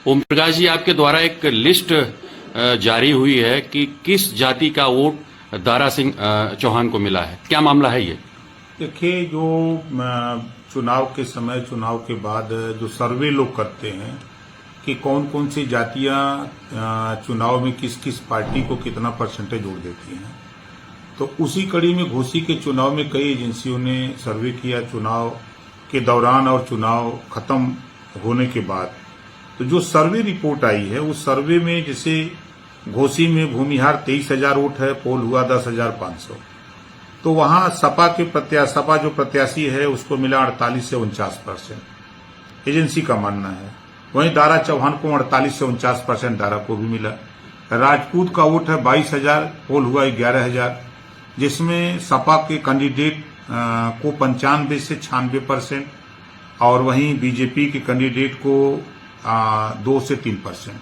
ओम प्रकाश जी, आपके द्वारा एक लिस्ट जारी हुई है कि किस जाति का वोट दारा सिंह चौहान को मिला है, क्या मामला है ये? देखिए, जो चुनाव के समय, चुनाव के बाद जो सर्वे लोग करते हैं कि कौन कौन सी जातियां चुनाव में किस किस पार्टी को कितना परसेंटेज वोट देती हैं, तो उसी कड़ी में घोसी के चुनाव में कई एजेंसियों ने सर्वे किया चुनाव के दौरान और चुनाव खत्म होने के बाद। तो जो सर्वे रिपोर्ट आई है, उस सर्वे में जैसे घोसी में भूमिहार 23,000 वोट है, पोल हुआ 10,500। तो वहां सपा जो प्रत्याशी है उसको मिला 48 से 49%, एजेंसी का मानना है। वहीं दारा चौहान को 48 से 49% दारा को भी मिला। राजपूत का वोट है 22,000, पोल हुआ 11,000, जिसमें सपा के कैंडिडेट को 95 से 96% और वहीं बीजेपी के कैंडिडेट को 2 से 3%।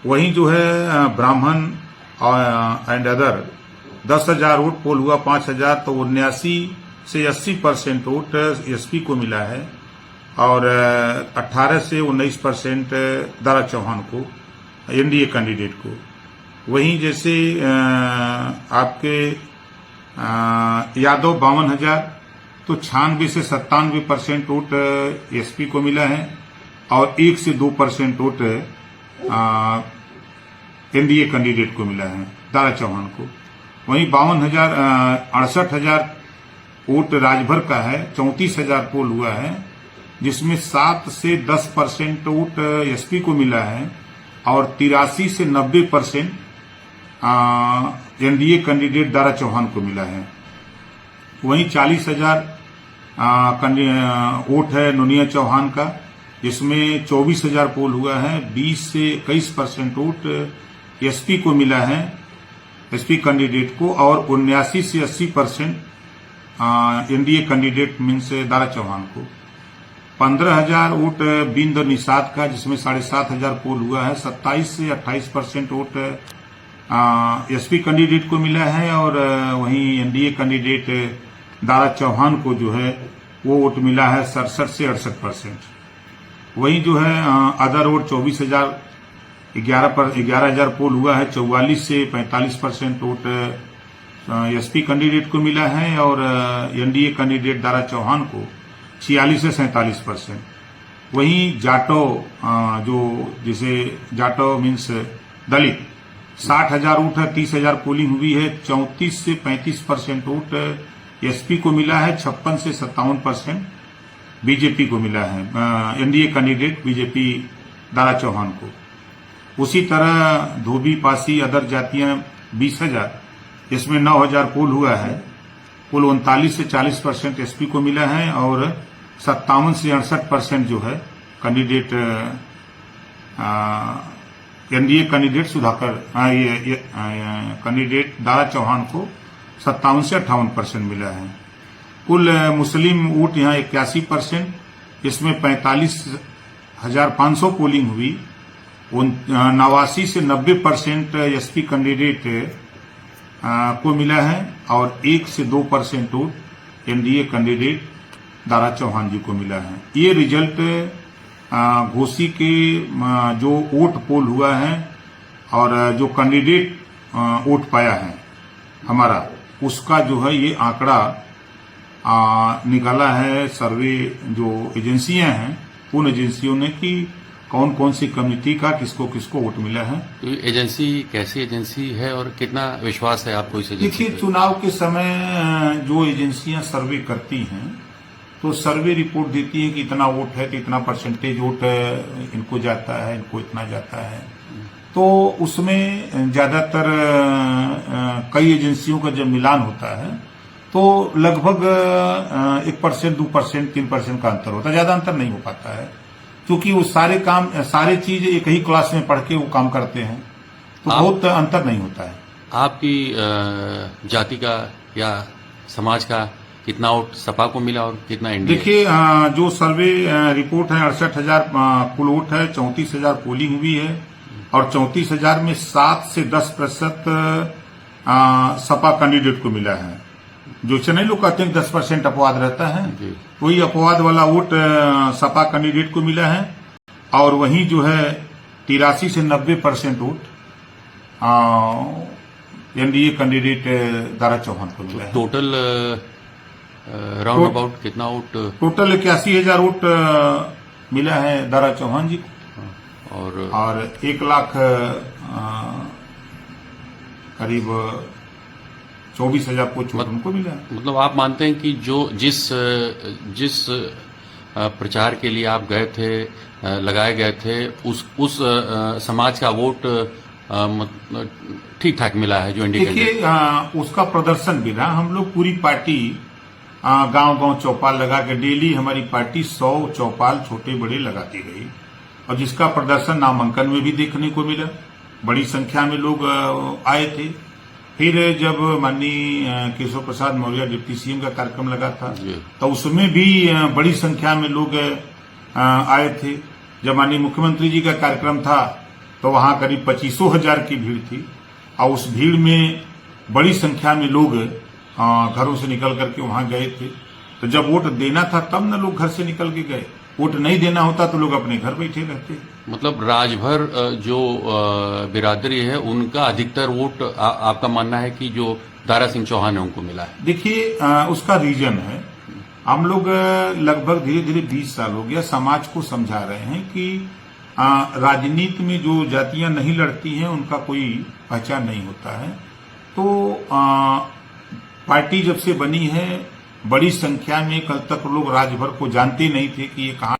वहीं जो है ब्राह्मण एंड अदर 10,000 वोट, पोल हुआ 5,000, तो 79 से 80% वोट एसपी को मिला है और 18 से 19% दारा चौहान को, एनडीए कैंडिडेट को। वहीं जैसे आपके यादव 52,000, तो 96 से 97% वोट एसपी को मिला है और 1 से 2% वोट एनडीए कैंडिडेट को मिला है, दारा चौहान को। वहीं 68,000 वोट राजभर का है, 34,000 पोल हुआ है, जिसमें 7 से 10% वोट एसपी को मिला है और 83 से 90% एनडीए कैंडिडेट दारा चौहान को मिला है। वहीं 40,000 वोट है नोनिया चौहान का, जिसमें 24,000 पोल हुआ है, 20 से 21% वोट एसपी को मिला है, एसपी कैंडिडेट को, और 79 से 80% NDA candidate means Dara Chauhan को। 15,000 वोट बिंद निषाद का, जिसमें 7,500 पोल हुआ है, 27 से 28% वोट एसपी कैंडिडेट को मिला है और वहीं एनडीए कैंडिडेट दारा चौहान को जो है वो वोट मिला है 67 से 68%। वहीं जो है अदर वोट 24,000, 11,000 पोल हुआ है, 44 से 45% वोट एसपी कैंडिडेट को मिला है और एनडीए कैंडिडेट दारा चौहान को 46 से 47%। वहीं जाटो, जो जिसे जाटो मीन्स दलित, 60,000 वोट है, 30,000 पोलिंग हुई है, 34 से 35% वोट एसपी को मिला है, 56 से 57% बीजेपी को मिला है, NDA candidate BJP Dara Chauhan को। उसी तरह धोबी, पासी, अदर जातियां 20,000, इसमें 9,000 पोल हुआ है, कुल 39 से 40% एसपी को मिला है और 57 से 68% जो है candidate NDA candidate Sudhakar candidate Dara Chauhan को 57 से 58% मिला है। कुल मुस्लिम वोट यहाँ 81%, इसमें 45,500 पोलिंग हुई, 89 से 90% एसपी कैंडिडेट को मिला है और 1 से 2% vote NDA candidate Dara Chauhan ji को मिला है। ये रिजल्ट घोसी के जो वोट पोल हुआ है और जो कैंडिडेट वोट पाया है हमारा, उसका जो है ये आंकड़ा निकाला है सर्वे जो एजेंसियां हैं उन एजेंसियों ने कि कौन कौन सी कम्युनिटी का किसको किसको वोट मिला है। तो एजेंसी कैसी एजेंसी है और कितना विश्वास है आपको इस एजेंसी? देखिए, चुनाव के समय जो एजेंसियां सर्वे करती हैं तो सर्वे रिपोर्ट देती है कि इतना वोट है तो इतना परसेंटेज वोट इनको जाता है, इनको इतना जाता है। तो उसमें ज्यादातर कई एजेंसियों का जब मिलान होता है तो लगभग 1%, 2%, 3% का अंतर होता है, ज्यादा अंतर नहीं हो पाता है, क्योंकि वो सारे चीज एक ही क्लास में पढ़ के वो काम करते हैं, तो बहुत अंतर नहीं होता है। आपकी जाति का या समाज का कितना वोट सपा को मिला और कितना एनडीए? देखिए, जो सर्वे रिपोर्ट है 68,000 कुल वोट है, 34,000 पोलिंग हुई है और 34,000 में 7 से 10% सपा कैंडिडेट को मिला है। जो चेन्नई लोग कहते हैं 10% अपवाद रहता है, वही अपवाद वाला वोट सपा कैंडिडेट को मिला है और वहीं जो है 83 से 90% vote NDA candidate Dara Chauhan को मिला है। टोटल राउंड अबाउट कितना वोट? टोटल 81,000 वोट मिला है दारा चौहान जी को और 1 लाख करीब 24,000 को वोट उनको मिला है। मतलब आप मानते हैं कि जो जिस प्रचार के लिए आप गए थे, लगाए गए थे, उस समाज का वोट ठीक ठाक मिला है जो इंडिया? देखिए उसका प्रदर्शन भी रहा। हम लोग पूरी पार्टी गांव गांव चौपाल लगा के डेली हमारी पार्टी 100 चौपाल छोटे बड़े लगाती रही और जिसका प्रदर्शन नामांकन में भी देखने को मिला। बड़ी संख्या में लोग आए थे। फिर जब माननीय केशव प्रसाद मौर्य डिप्टी सीएम का कार्यक्रम लगा था तो उसमें भी बड़ी संख्या में लोग आए थे। जब माननीय मुख्यमंत्री जी का कार्यक्रम था तो वहां करीब 25,000 की भीड़ थी और उस भीड़ में बड़ी संख्या में लोग घरों से निकल करके वहां गए थे। तो जब वोट देना था तब न लोग घर से निकल के गए, वोट नहीं देना होता तो लोग अपने घर बैठे रहते। मतलब राजभर जो बिरादरी है उनका अधिकतर वोट आपका मानना है कि जो दारा सिंह चौहान है उनको मिला है? देखिए उसका रीजन है, हम लोग लगभग धीरे धीरे 20 साल हो गया समाज को समझा रहे हैं कि राजनीति में जो जातियां नहीं लड़ती हैं उनका कोई पहचान नहीं होता है। तो पार्टी जब से बनी है बड़ी संख्या में, कल तक लोग राजभर को जानते नहीं थे कि ये कहां